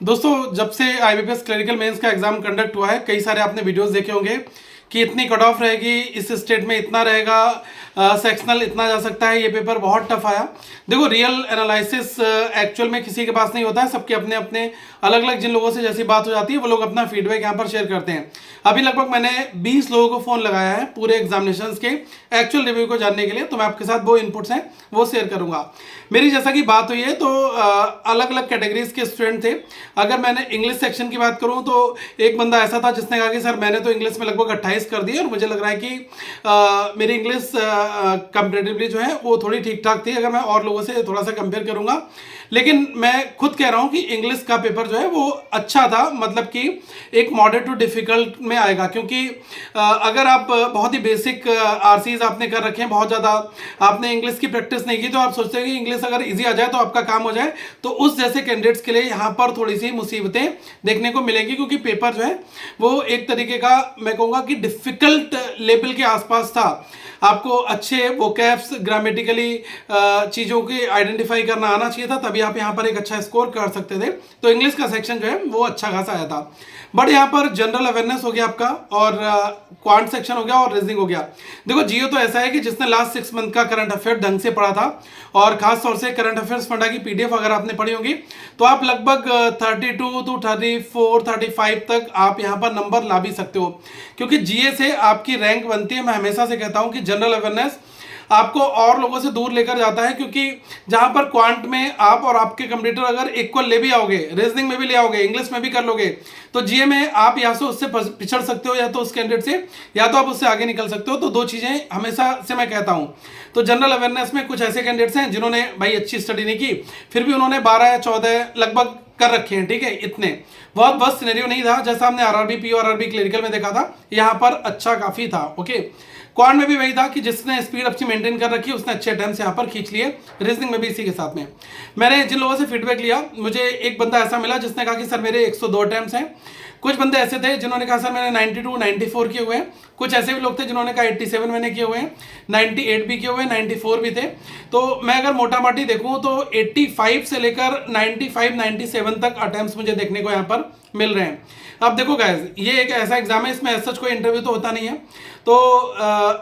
दोस्तों, जब से आईबीपीएस क्लरिकल मेंस का एग्जाम कंडक्ट हुआ है, कई सारे आपने वीडियोस देखे होंगे कि इतनी कट ऑफ रहेगी, इस स्टेट में इतना रहेगा, सेक्शनल इतना जा सकता है, ये पेपर बहुत टफ आया। देखो, रियल एनालिसिस एक्चुअल में किसी के पास नहीं होता है, सबके अपने अपने अलग अलग, जिन लोगों से जैसी बात हो जाती है वो लोग अपना फीडबैक यहाँ पर शेयर करते हैं। अभी लगभग मैंने 20 लोगों को फोन लगाया है पूरे एग्जामिनेशंस के एक्चुअल रिव्यू को जानने के लिए, तो मैं आपके साथ वो इनपुट्स हैं वो शेयर करूंगा। मेरी जैसा कि बात हुई है तो अलग अलग कैटेगरीज के स्टूडेंट थे। अगर मैंने इंग्लिश सेक्शन की बात करूं तो एक बंदा ऐसा था जिसने कहा कि सर मैंने तो इंग्लिश में लगभग 28 कर दिए और मुझे लग रहा है कि मेरी इंग्लिश कंपेरेटिवली जो है वो थोड़ी ठीक ठाक थी, अगर मैं और लोगों से थोड़ा सा कंपेयर करूंगा। लेकिन मैं खुद कह रहा हूं कि इंग्लिश का पेपर जो है वो अच्छा था, मतलब कि एक मॉडरेट टू डिफिकल्ट में आएगा, क्योंकि अगर आप बहुत ही बेसिक आरसीज आपने कर रखे हैं, बहुत ज़्यादा आपने इंग्लिश की प्रैक्टिस नहीं की, तो आप सोचते हैं कि इंग्लिश अगर इजी आ जाए तो आपका काम हो जाए, तो उस जैसे कैंडिडेट्स के लिए यहाँ पर थोड़ी सी मुसीबतें देखने को मिलेंगी, क्योंकि पेपर जो है वो एक तरीके का मैं कहूँगा कि डिफिकल्ट लेवल के आसपास था। आपको अच्छे वोकैब्स, ग्रामेटिकली चीज़ों की आइडेंटिफाई करना आना चाहिए था, तभी आप यहाँ पर एक अच्छा स्कोर कर सकते थे। तो इंग्लिश का सेक्शन जो है वो अच्छा खासा आया था। बट यहाँ पर जनरल अवेयरनेस हो गया आपका, और क्वांट सेक्शन हो गया, और रीजनिंग हो गया। देखो, जियो तो ऐसा है कि जिसने लास्ट 6 मंथ का करंट अफेयर ढंग से पढ़ा था, और खास तौर से करंट अफेयर्स फंडा की पीडीएफ अगर आपने पढ़ी होगी, तो आप लगभग 32 to 34 35 तक आप यहाँ पर नंबर ला भी सकते हो, क्योंकि जीए से आपकी रैंक बनती है। मैं हमेशा से कहता हूँ कि जनरल अवेयरनेस आपको और लोगों से दूर लेकर जाता है, क्योंकि जहां पर क्वांट में आप और आपके कंप्यूटर अगर इक्वल ले भी आओगे, रीजनिंग में भी ले आओगे, इंग्लिश में भी कर लोगे, तो जीए में आप या तो उससे पिछड़ सकते हो, या तो उस कैंडिडेट से, या तो आप उससे आगे निकल सकते हो। तो दो चीजें हमेशा से मैं कहता हूं। तो जनरल अवेयरनेस में कुछ ऐसे कैंडिडेट्स हैं जिन्होंने भाई अच्छी स्टडी नहीं की, फिर भी उन्होंने 12 या 14 लगभग कर रखे हैं, ठीक है। इतने बहुत बस सिनेरियो नहीं था जैसा हमने आरआरबी, पीओ आरआरबी क्लरिकल में देखा था, यहाँ पर अच्छा काफी था। ओके, क्वांट में भी वही था कि जिसने स्पीड अच्छी मेंटेन कर रखी उसने अच्छे अटेम्प्ट्स यहाँ पर खींच लिए। रीजनिंग में भी इसी के साथ में मैंने जिन लोगों से फीडबैक लिया, मुझे एक बंदा ऐसा मिला जिसने कहा कि सर मेरे 102 अटेम्प्ट्स हैं। कुछ बंदे ऐसे थे जिन्होंने कहा सर मैंने 92 94 किए हुए हैं। कुछ ऐसे भी लोग थे जिन्होंने कहा 87 मैंने किए हुए हैं, 98 भी किए हुए हैं, 94 भी थे। तो मैं अगर मोटा मोटी देखूं तो 85 से लेकर 95 97 तक अटेम्प्ट्स मुझे देखने को यहाँ पर मिल रहे हैं। अब देखो गाइस, ये एक ऐसा एग्जाम है, इसमें सच कोई इंटरव्यू तो होता नहीं है। तो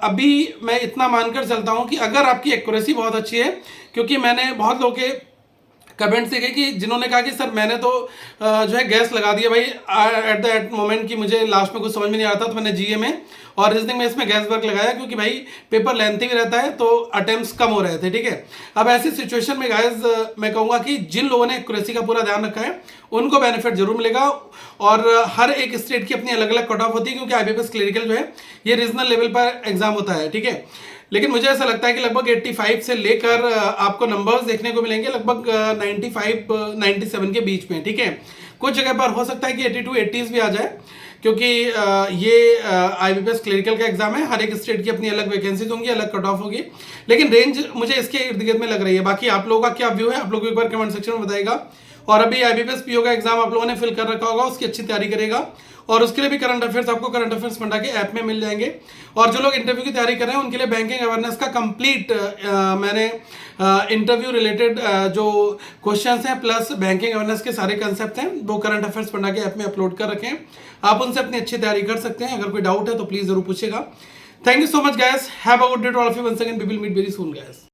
अभी मैं इतना मानकर चलता हूं कि अगर आपकी एक्यूरेसी बहुत अच्छी है, क्योंकि मैंने बहुत लोगों के कमेंट्स देखे कि जिन्होंने कहा कि सर मैंने तो जो है गैस लगा दिया भाई एट द मोमेंट की, मुझे लास्ट में कुछ समझ में नहीं आता, तो मैंने जीए में और रीजनिंग में इसमें गैस वर्क लगाया, क्योंकि भाई पेपर लेंथी भी रहता है तो अटेम्प्ट्स कम हो रहे थे, ठीक है। अब ऐसी सिचुएशन में गाइस मैं कहूँगा कि जिन लोगों ने एक्यूरेसी का पूरा ध्यान रखा है उनको बेनिफिट जरूर मिलेगा। और हर एक स्टेट की अपनी अलग अलग कट ऑफ होती है, क्योंकि आईबीपीएस क्लरिकल जो है ये रीजनल लेवल पर एग्जाम होता है, ठीक है। लेकिन मुझे ऐसा लगता है कि लगभग 85 से लेकर आपको नंबर्स देखने को मिलेंगे लगभग 95 97 के बीच में, ठीक है। कुछ जगह पर हो सकता है कि 82 80s भी आ जाए, क्योंकि ये आईबीपीएस क्लरिकल का एग्जाम है, हर एक स्टेट की अपनी अलग वैकेंसीज होंगी, अलग कट ऑफ होगी, लेकिन रेंज मुझे इसके इर्द गिर्द में लग रही है। बाकी आप लोगों का क्या व्यू है, आप लोग एक बार कमेंट सेक्शन में बताइएगा। और अभी आईबीपीएस पीओ का एग्जाम आप लोगों ने फिल कर रखा होगा, उसकी अच्छी तैयारी करेगा, और उसके लिए भी करंट अफेयर्स आपको करंट अफेयर्स फंडा के ऐप में मिल जाएंगे। और जो लोग इंटरव्यू की तैयारी कर रहे हैं उनके लिए बैंकिंग अवेयरनेस का कंप्लीट मैंने इंटरव्यू रिलेटेड जो क्वेश्चंस हैं प्लस बैंकिंग अवेयरनेस के सारे कंसेप्ट हैं वो करंट अफेयर्स फंडा के ऐप में अपलोड कर रखे हैं। आप उनसे अपनी अच्छी तैयारी कर सकते हैं। अगर कोई डाउट है तो प्लीज जरूर पूछेगा। Thank you so much guys, have a good day to all of you. Once again we will meet very soon guys.